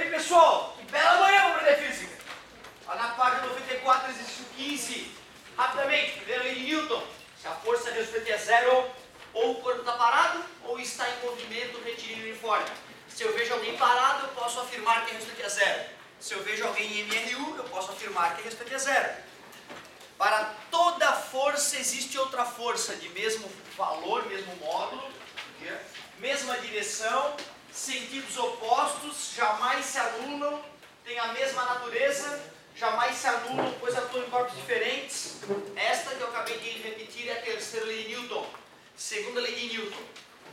aí pessoal, que bela manhã para aprender física. Lá na página 94, exercício 15. Rapidamente, primeira lei de Newton. Se a força resultante é zero, ou o corpo está parado, ou está em movimento retilíneo uniforme. Se eu vejo alguém parado, eu posso afirmar que a resultante é zero. Se eu vejo alguém em MRU, eu posso afirmar que a resultante é zero. Para toda força existe outra força de mesmo valor, mesmo módulo, mesma direção, sentidos opostos, jamais se anulam, têm a mesma natureza, jamais se anulam, pois atuam em corpos diferentes. Esta que eu acabei de repetir é a terceira lei de Newton. Segunda lei de Newton.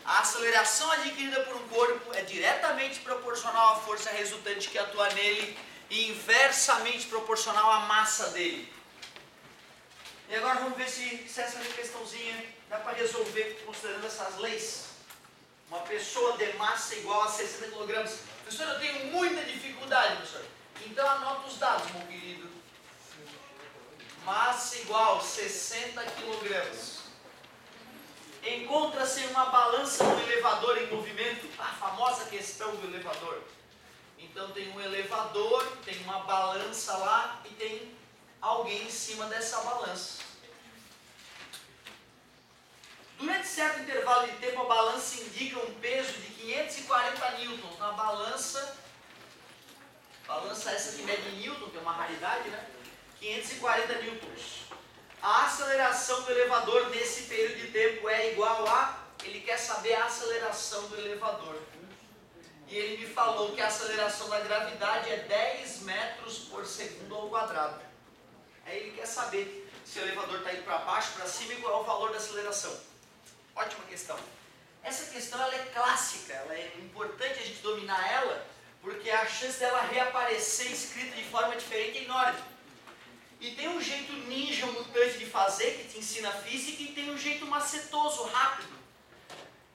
A aceleração adquirida por um corpo é diretamente proporcional à força resultante que atua nele e inversamente proporcional à massa dele. E agora vamos ver se essa questãozinha dá para resolver considerando essas leis. Uma pessoa de massa igual a 60 kg. Professor, eu tenho muita dificuldade, professor. Então anota os dados, meu querido. Massa igual a 60 kg. Encontra-se uma balança no elevador em movimento. A famosa questão do elevador. Então tem um elevador, tem uma balança lá e tem alguém em cima dessa balança. Durante certo intervalo de tempo, a balança indica um peso de 540 newtons. Na balança essa que mede newton, que é uma raridade, né? 540 newtons. A aceleração do elevador nesse período de tempo é igual a... Ele quer saber a aceleração do elevador. E ele me falou que a aceleração da gravidade é 10 metros por segundo ao quadrado. Aí ele quer saber se o elevador está indo para baixo, para cima e qual é o valor da aceleração. Ótima questão. Essa questão ela é clássica, ela é importante a gente dominar ela, porque a chance dela reaparecer escrita de forma diferente é enorme. E tem um jeito ninja mutante de fazer, que te ensina física, e tem um jeito macetoso, rápido.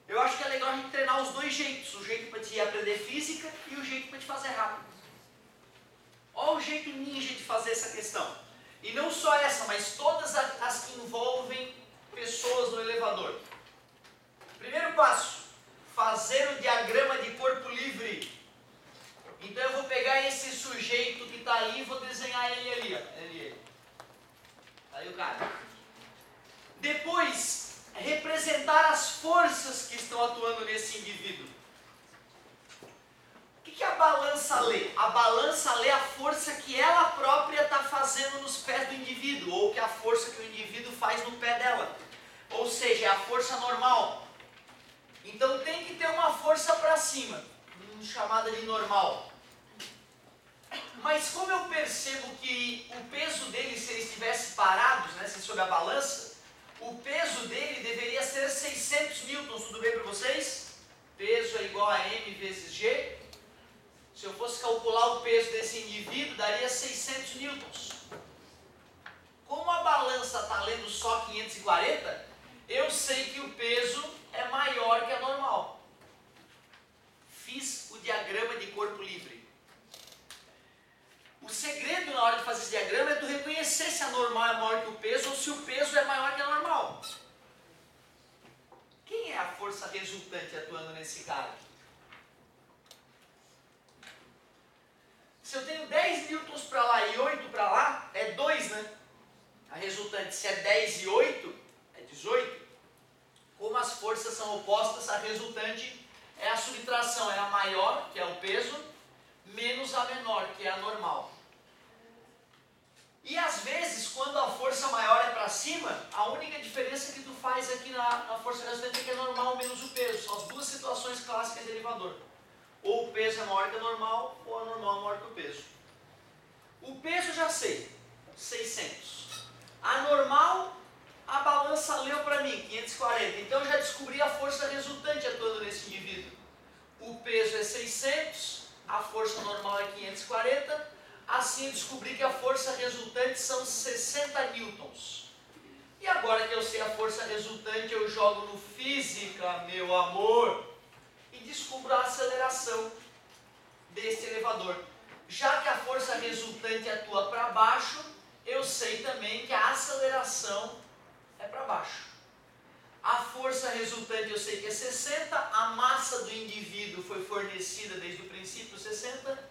Eu acho que é legal a gente treinar os dois jeitos, o jeito para te aprender física e o jeito para te fazer rápido. Olha o jeito ninja de fazer essa questão. E não só essa, mas todas as que envolvem pessoas no elevador. Primeiro passo, fazer o diagrama de corpo livre. Então eu vou pegar esse sujeito que está ali e vou desenhar ele ali. Ó. Ele. Aí o cara. Depois, representar as forças que estão atuando nesse indivíduo. O que a balança lê? A balança lê a força que ela própria está fazendo nos pés do indivíduo, ou que a força que o indivíduo faz no pé dela. Ou seja, é a força normal. Então tem que ter uma força para cima, chamada de normal. Mas como eu percebo que o peso dele, se ele estivesse parado, né, sob a balança, o peso dele deveria ser 600 newtons, tudo bem para vocês? Peso é igual a m vezes g. Se eu fosse calcular o peso desse indivíduo, daria 600 newtons. Como a balança está lendo só 540, eu sei que o peso é maior que a normal. Fiz o diagrama de corpo livre. O segredo na hora de fazer esse diagrama é tu reconhecer se a normal é maior que o peso ou se o peso é maior que a normal. Quem é a força resultante atuando nesse cara? Se eu tenho 10 newtons para lá e 8 para lá, é 2, né? A resultante, se é 10 e 8, é 18. Como as forças são opostas, a resultante é a subtração, é a maior, que é o peso, menos a menor, que é a normal. E às vezes, quando a força maior é para cima, a única diferença que tu faz aqui na força resultante é que é normal menos o peso. São as duas situações clássicas de elevador. Ou o peso é maior que a normal, ou a normal é maior que o peso. O peso eu já sei, 600. A normal, a balança leu para mim, 540. Então eu já descobri a força resultante atuando nesse indivíduo. O peso é 600, a força normal é 540. Assim eu descobri que a força resultante são 60 newtons. E agora que eu sei a força resultante, eu jogo no física, meu amor, e descubro a aceleração desse elevador. Já que a força resultante atua para baixo, eu sei também que a aceleração é para baixo. A força resultante eu sei que é 60, a massa do indivíduo foi fornecida desde o princípio 60,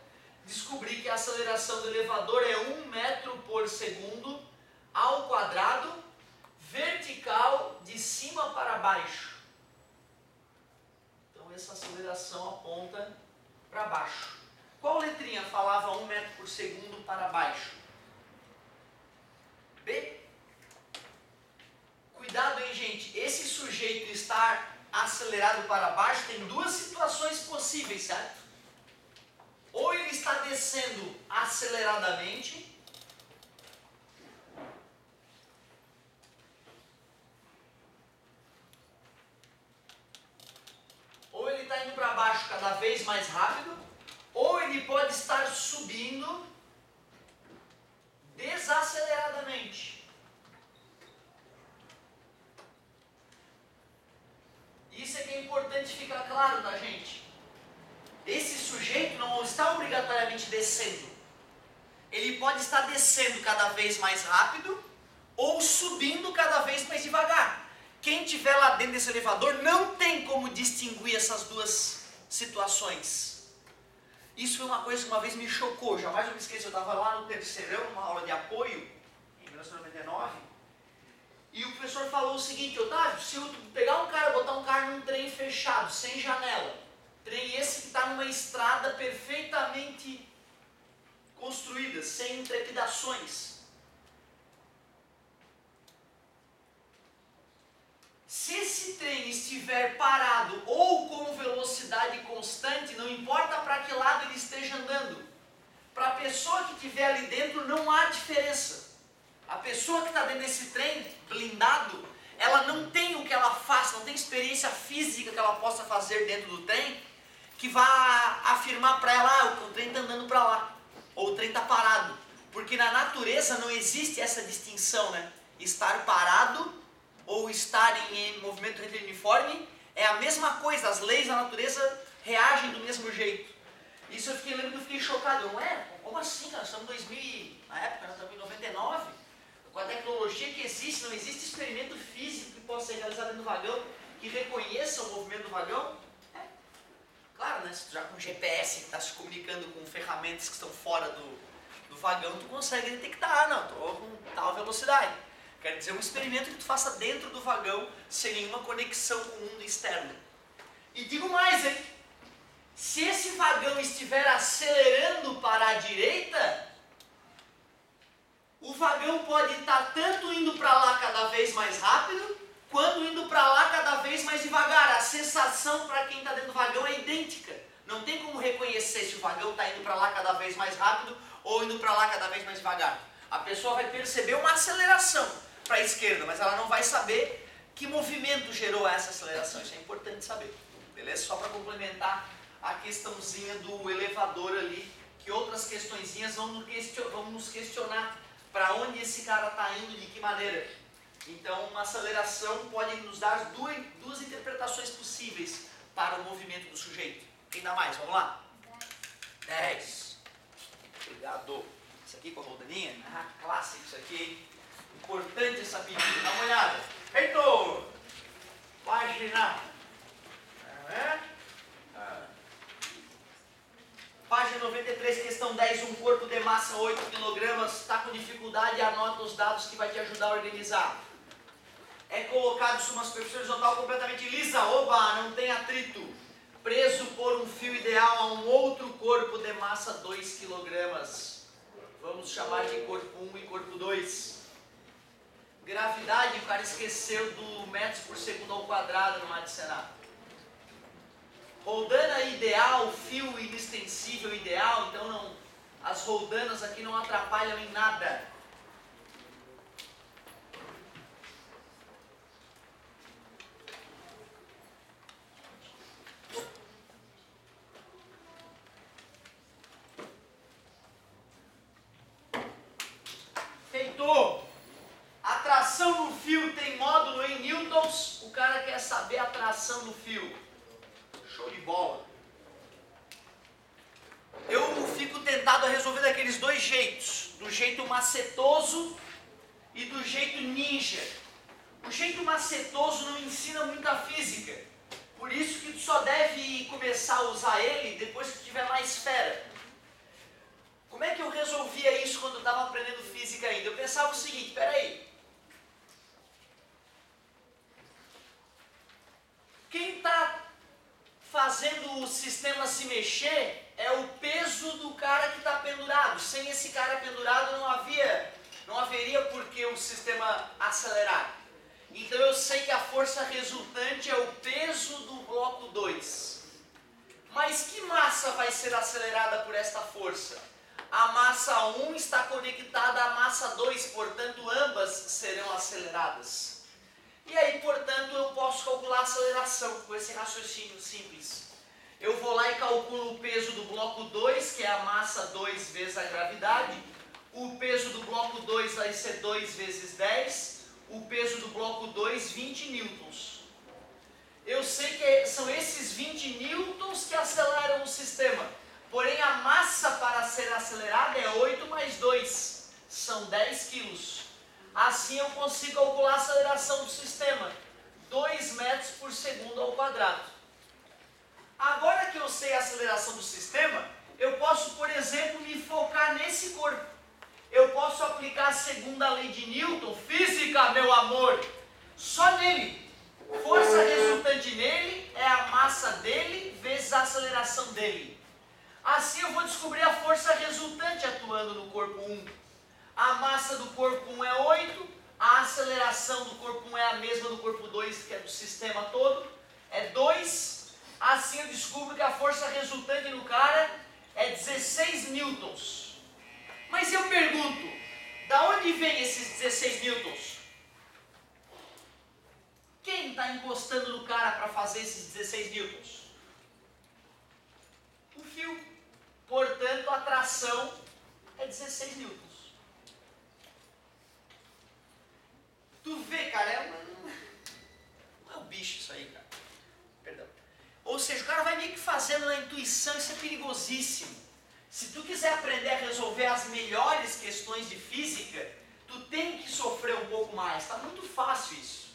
que a aceleração do elevador é 1 metro por segundo ao quadrado, vertical, de cima para baixo. Então essa aceleração aponta para baixo. Qual letrinha falava 1 metro por segundo para baixo? B? Cuidado, hein, gente. Esse sujeito estar acelerado para baixo tem duas situações possíveis, certo? Ou ele está descendo aceleradamente, ou ele está indo para baixo cada vez mais rápido, ou ele pode estar subindo desaceleradamente. Isso é que é importante ficar claro, tá, gente? Esse sujeito não está obrigatoriamente descendo. Ele pode estar descendo cada vez mais rápido ou subindo cada vez mais devagar. Quem estiver lá dentro desse elevador não tem como distinguir essas duas situações. Isso foi uma coisa que uma vez me chocou, jamais eu me esqueço. Eu estava lá no terceirão, numa aula de apoio, em 1999, e o professor falou o seguinte: Otávio, se eu pegar um cara, botar um cara num trem fechado, sem janela, trem esse que está numa estrada perfeitamente construída, sem trepidações, se esse trem estiver parado ou com velocidade constante, não importa para que lado ele esteja andando, para a pessoa que estiver ali dentro não há diferença. A pessoa que está dentro desse trem blindado, ela não tem o que ela faça, não tem experiência física que ela possa fazer dentro do trem, que vá afirmar para ela: o trem está andando para lá, ou o trem está parado. Porque na natureza não existe essa distinção, né? Estar parado ou estar em movimento retilineforme é a mesma coisa, as leis da natureza reagem do mesmo jeito. Isso eu lembro que eu fiquei chocado. Não é? Como assim, cara? Nós estamos em 2000, na época nós estamos em 99, com a tecnologia que existe, não existe experimento físico que possa ser realizado dentro do vagão, que reconheça o movimento do vagão. Claro, né? Se tu já com GPS que está se comunicando com ferramentas que estão fora do vagão, tu consegue detectar: não, estou com tal velocidade. Quer dizer, um experimento que tu faça dentro do vagão, sem nenhuma conexão com o mundo externo. E digo mais, hein? Se esse vagão estiver acelerando para a direita, o vagão pode estar tanto indo para lá cada vez mais rápido, quanto indo para lá cada vez mais devagar. A sensação para quem está dentro do vagão é idêntica. Não tem como reconhecer se o vagão está indo para lá cada vez mais rápido ou indo para lá cada vez mais devagar. A pessoa vai perceber uma aceleração para a esquerda, mas ela não vai saber que movimento gerou essa aceleração. Isso é importante saber, beleza? Só para complementar a questãozinha do elevador ali, que outras questõezinhas vão nos questionar para onde esse cara está indo, de que maneira. Então, uma aceleração pode nos dar duas interpretações possíveis para o movimento do sujeito. Quem dá mais? Vamos lá? 10. Obrigado. Isso aqui com a roldaninha? Ah, clássico isso aqui, hein? Importante essa pedida. Dá uma olhada. Heitor! Página. Página 93, questão 10. Um corpo de massa 8 kg. Está com dificuldade, anota os dados que vai te ajudar a organizar. É colocado sobre uma superfície horizontal completamente lisa. Oba, não tem atrito. Preso por um fio ideal a um outro corpo de massa 2 kg. Vamos chamar de corpo 1 e corpo 2. Gravidade, o cara esqueceu do metros por segundo ao quadrado no adicionar. Roldana ideal, fio inextensível ideal, então não, as roldanas aqui não atrapalham em nada. Feito! A tração no fio tem módulo em newtons, o cara quer saber a tração no fio. Show de bola. Eu fico tentado a resolver daqueles dois jeitos, do jeito macetoso e do jeito ninja. O jeito macetoso não ensina muita física, por isso que tu só deve começar a usar ele depois que tu tiver mais fera. aprendendo física ainda, eu pensava o seguinte, peraí. Quem está fazendo o sistema se mexer é o peso do cara que está pendurado. Sem esse cara pendurado não haveria por que o sistema acelerar. Então eu sei que a força resultante é o peso do bloco 2. Mas que massa vai ser acelerada por esta força? A massa 1 está conectada à massa 2, portanto ambas serão aceleradas. E aí, portanto, eu posso calcular a aceleração com esse raciocínio simples. Eu vou lá e calculo o peso do bloco 2, que é a massa 2 vezes a gravidade. O peso do bloco 2 vai ser 2 vezes 10. O peso do bloco 2, 20 newtons. Eu sei que são esses 20 newtons que aceleram o sistema. Porém, a massa para ser acelerada é 8 mais 2. São 10 quilos. Assim eu consigo calcular a aceleração do sistema. 2 metros por segundo ao quadrado. Agora que eu sei a aceleração do sistema, eu posso, por exemplo, me focar nesse corpo. Eu posso aplicar a segunda lei de Newton, física, meu amor, só nele. Força resultante nele é a massa dele vezes a aceleração dele. Assim eu vou descobrir a força resultante atuando no corpo 1. A massa do corpo 1 é 8, a aceleração do corpo 1 é a mesma do corpo 2, que é do sistema todo, é 2. Assim eu descubro que a força resultante no cara é 16 newtons. Mas eu pergunto, da onde vem esses 16 newtons? Quem está encostando no cara para fazer esses 16 newtons? O fio. Portanto, a tração é 16 newtons. Tu vê, cara, não é um bicho isso aí, cara. Perdão. Ou seja, o cara vai meio que fazendo na intuição, isso é perigosíssimo. Se tu quiser aprender a resolver as melhores questões de física, tu tem que sofrer um pouco mais. Tá muito fácil isso.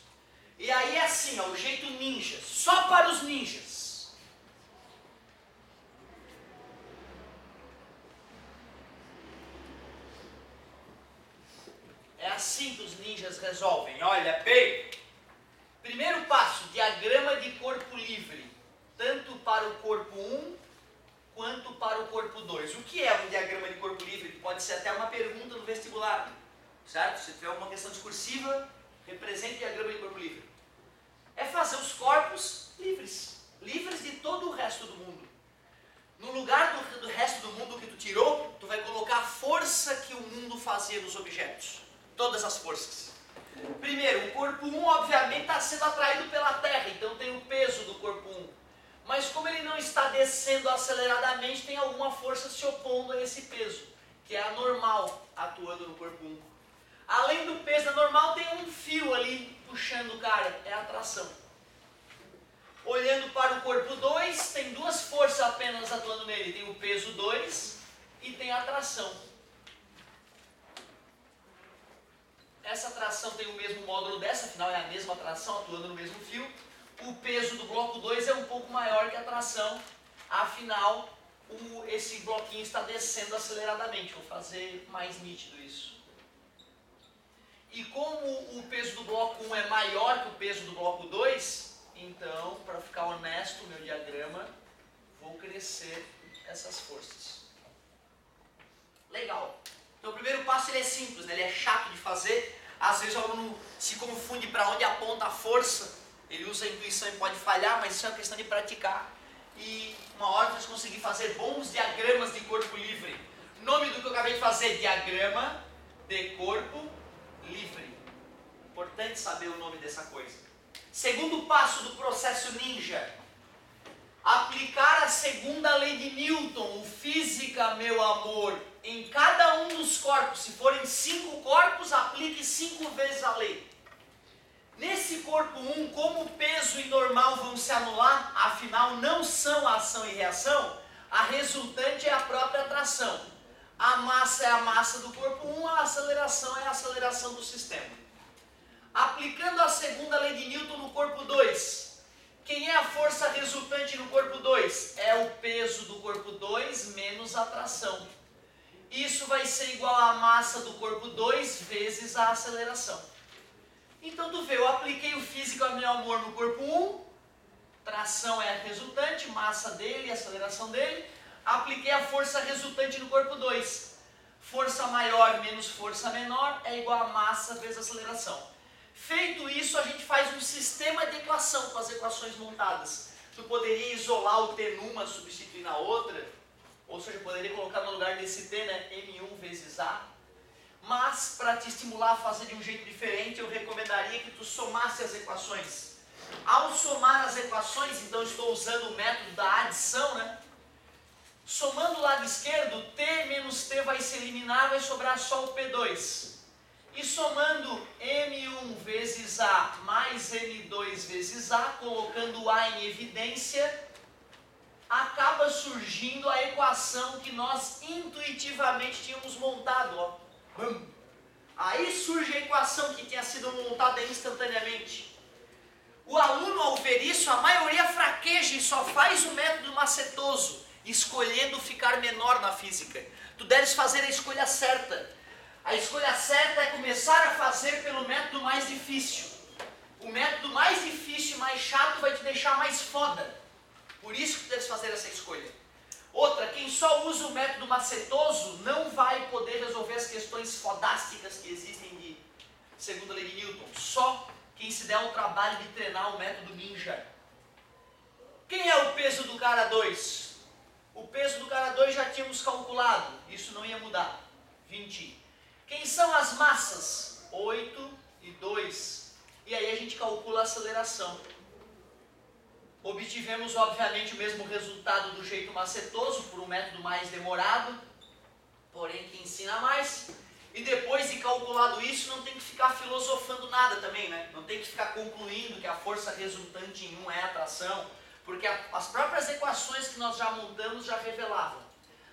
E aí é assim, ó, o jeito ninja, só para os ninjas. É assim que os ninjas resolvem. Olha bem. Primeiro passo, diagrama de corpo livre. Tanto para o corpo 1, quanto para o corpo 2. O que é um diagrama de corpo livre? Que pode ser até uma pergunta no vestibular. Certo? Se tiver uma questão discursiva, represente diagrama de corpo livre. É fazer os corpos livres. Livres de todo o resto do mundo. No lugar do resto do mundo que tu tirou, tu vai colocar a força que o mundo fazia nos objetos. Todas as forças. Primeiro, o corpo 1 obviamente está sendo atraído pela Terra, então tem o peso do corpo 1. Mas como ele não está descendo aceleradamente, tem alguma força se opondo a esse peso, que é a normal atuando no corpo 1. Além do peso normal, tem um fio ali puxando o cara, é a atração. Olhando para o corpo 2, tem duas forças apenas atuando nele, tem o peso 2 e tem a atração. Essa atração tem o mesmo módulo dessa, afinal é a mesma atração atuando no mesmo fio. O peso do bloco 2 é um pouco maior que a atração, afinal esse bloquinho está descendo aceleradamente. Vou fazer mais nítido isso. E como o peso do bloco 1 é maior que o peso do bloco 2, então, para ficar honesto, o meu diagrama, vou crescer essas forças. Legal. Então o primeiro passo ele é simples, né? Ele é chato de fazer. Às vezes o aluno se confunde para onde aponta a força. Ele usa a intuição e pode falhar, mas isso é uma questão de praticar. E uma hora você conseguir fazer bons diagramas de corpo livre. Nome do que eu acabei de fazer, diagrama de corpo livre. Importante saber o nome dessa coisa. Segundo passo do processo ninja. Aplicar a segunda lei de Newton, o física, meu amor, em cada um dos corpos. Se forem 5 corpos, aplique 5 vezes a lei. Nesse corpo 1, como o peso e normal vão se anular, afinal não são ação e reação, a resultante é a própria atração. A massa é a massa do corpo 1, a aceleração é a aceleração do sistema. Aplicando a segunda lei de Newton no corpo 2, quem é a força resultante no corpo 2? É o peso do corpo 2 menos a atração. Isso vai ser igual à massa do corpo 2 vezes a aceleração. Então tu vê, eu apliquei o físico a meu amor no corpo 1, tração é a resultante, massa dele, aceleração dele. Apliquei a força resultante no corpo 2. Força maior menos força menor é igual a massa vezes aceleração. Feito isso, a gente faz um sistema de equação com as equações montadas. Tu poderia isolar o T numa, substituir na outra, ou seja, poderia colocar no lugar desse T, né, M1 vezes A. Mas, para te estimular a fazer de um jeito diferente, eu recomendaria que tu somasse as equações. Ao somar as equações, então estou usando o método da adição, né? Somando o lado esquerdo, T menos T vai se eliminar, vai sobrar só o P2. E somando M1 vezes A mais M2 vezes A, colocando A em evidência, acaba surgindo a equação que nós intuitivamente tínhamos montado. Ó. Aí surge a equação que tinha sido montada instantaneamente. O aluno, ao ver isso, a maioria fraqueja e só faz o método macetoso, escolhendo ficar menor na física. Tu deves fazer a escolha certa. A escolha certa é começar a fazer pelo método mais difícil. O método mais difícil e mais chato vai te deixar mais foda. Por isso que tu deves fazer essa escolha. Outra, quem só usa o método macetoso não vai poder resolver as questões fodásticas que existem de segunda lei de Newton. Só quem se der o trabalho de treinar o método ninja. Quem é o peso do cara 2? O peso do cara 2 já tínhamos calculado, isso não ia mudar. 20. Quem são as massas? 8 e 2. E aí a gente calcula a aceleração. Obtivemos, obviamente, o mesmo resultado do jeito macetoso, por um método mais demorado, porém que ensina mais. E depois de calculado isso, não tem que ficar filosofando nada também, né? Não tem que ficar concluindo que a força resultante em 1 é a atração, porque as próprias equações que nós já montamos já revelavam.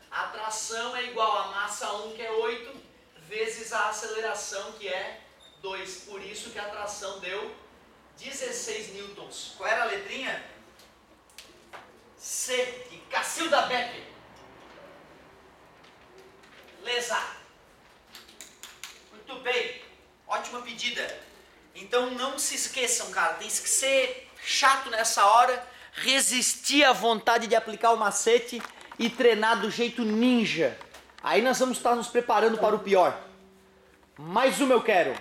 A atração é igual a massa 1, que é 8, vezes a aceleração, que é 2. Por isso que a atração deu 16 newtons. Qual era a letrinha? C, de Cacilda Becker. Beleza. Muito bem. Ótima pedida. Então não se esqueçam, cara. Tem que ser chato nessa hora, resistir à vontade de aplicar o macete e treinar do jeito ninja. Aí nós vamos estar nos preparando para o pior. Mais uma eu quero.